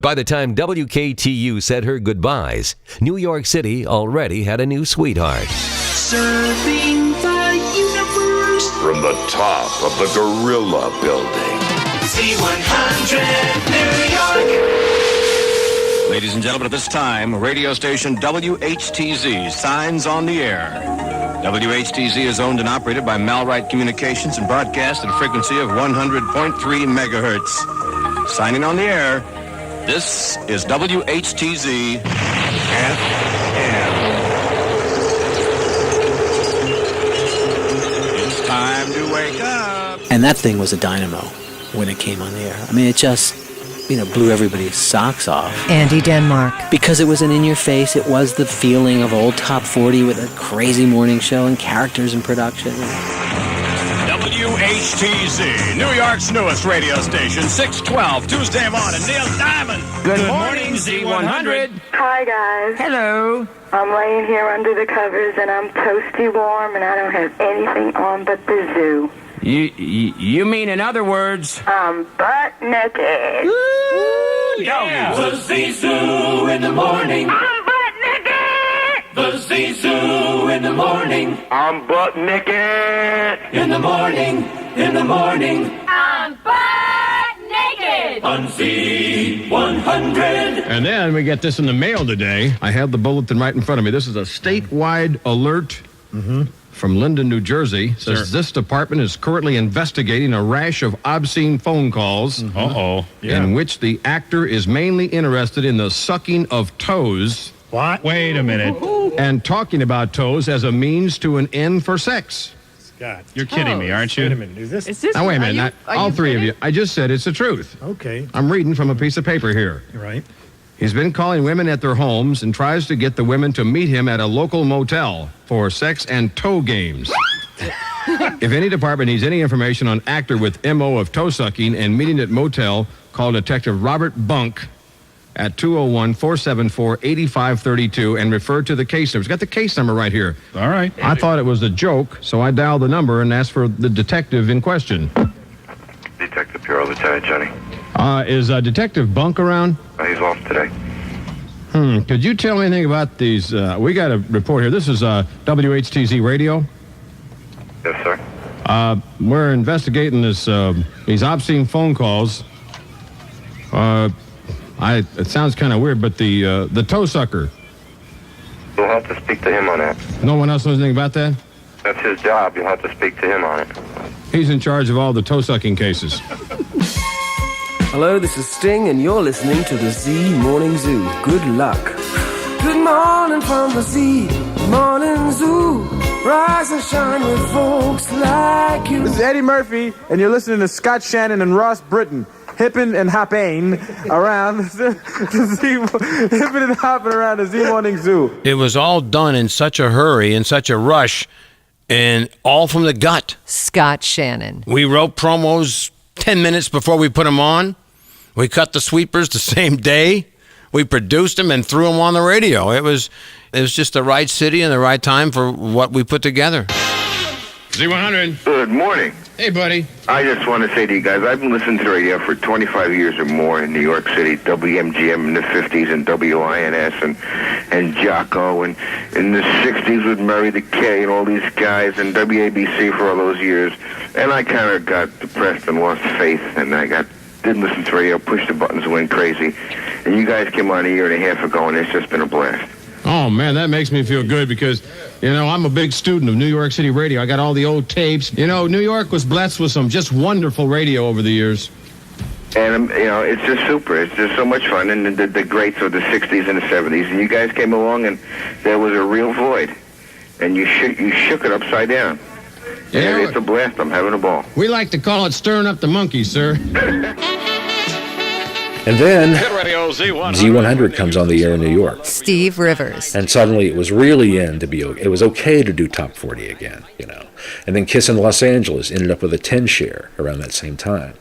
By the time WKTU said her goodbyes, New York City already had a new sweetheart. Serving the universe from the top of the Gorilla Building. Z100 New York. Ladies and gentlemen, at this time, radio station WHTZ signs on the air. WHTZ is owned and operated by Malrite Communications and broadcast at a frequency of 100.3 megahertz. Signing on the air, this is WHTZ FM. It's time to wake up. And that thing was a dynamo when it came on the air. I mean, it just, blew everybody's socks off. Andy Denmark. Because it was an in-your-face, it was the feeling of old Top 40 with a crazy morning show and characters and production. WHTZ, New York's newest radio station, 612, Tuesday morning. Neil Diamond. Good morning, Z100. Hi, guys. Hello. I'm laying here under the covers, and I'm toasty warm, and I don't have anything on but the zoo. You mean, in other words? I'm butt naked. Ooh, yeah. The Z-Zoo in the morning. I'm butt naked. The Z-Zoo in the morning. I'm butt naked. In the morning. In the morning. I'm butt naked. On Z100. And then we get this in the mail today. I have the bulletin right in front of me. This is a statewide alert from Linden, New Jersey. It says this department is currently investigating a rash of obscene phone calls in which the actor is mainly interested in the sucking of toes. What? Wait a minute. And talking about toes as a means to an end for sex. Scott. You're kidding me, aren't you? Wait a minute. Is this? Now, wait a minute. All three of you. I just said it's the truth. Okay. I'm reading from a piece of paper here. Right. He's been calling women at their homes and tries to get the women to meet him at a local motel for sex and toe games. If any department needs any information on actor with MO of toe sucking and meeting at motel, call Detective Robert Bunk at 201-474-8532 and refer to the case number. It's got the case number right here. All right. I thought it was a joke, so I dialed the number and asked for the detective in question. Detective Bureau, Lieutenant Johnny. Is Detective Bunk around? He's off today. Could you tell me anything about these? We got a report here. This is WHTZ Radio. Yes, sir. We're investigating these obscene phone calls. It sounds kind of weird, but the toe sucker. You'll have to speak to him on that. No one else knows anything about that? That's his job. You'll have to speak to him on it. He's in charge of all the toe sucking cases. Hello, this is Sting, and you're listening to the Z Morning Zoo. Good luck. Good morning from the Z Morning Zoo. Rise and shine with folks like you. This is Eddie Murphy, and you're listening to Scott Shannon and Ross Britton. Hippin' and hopping around hippin' and hopping around the Z Morning Zoo. It was all done in such a hurry, in such a rush, and all from the gut. Scott Shannon. We wrote promos 10 minutes before we put them on. We cut the sweepers the same day. We produced them and threw them on the radio. It was just the right city and the right time for what we put together. Z100. Good morning. Hey, buddy. I just want to say to you guys, I've been listening to the radio for 25 years or more in New York City, WMGM in the 50s and WINS and Jocko, and in the 60s with Murray the K and all these guys, and WABC for all those years. And I kind of got depressed and lost faith, and didn't listen to radio, pushed the buttons and went crazy. And you guys came on a year and a half ago, and it's just been a blast. Oh, man, that makes me feel good because, I'm a big student of New York City radio. I got all the old tapes. New York was blessed with some just wonderful radio over the years. And, it's just super. It's just so much fun. And the greats of the 60s and the 70s. And you guys came along, and there was a real void. And you shook it upside down. Yeah, it's a blast. I'm having a ball. We like to call it stirring up the monkeys, sir. And then Z100 comes on the air in New York. Steve Rivers. And suddenly it was really it was okay to do Top 40 again, And then Kiss in Los Angeles ended up with a 10 share around that same time.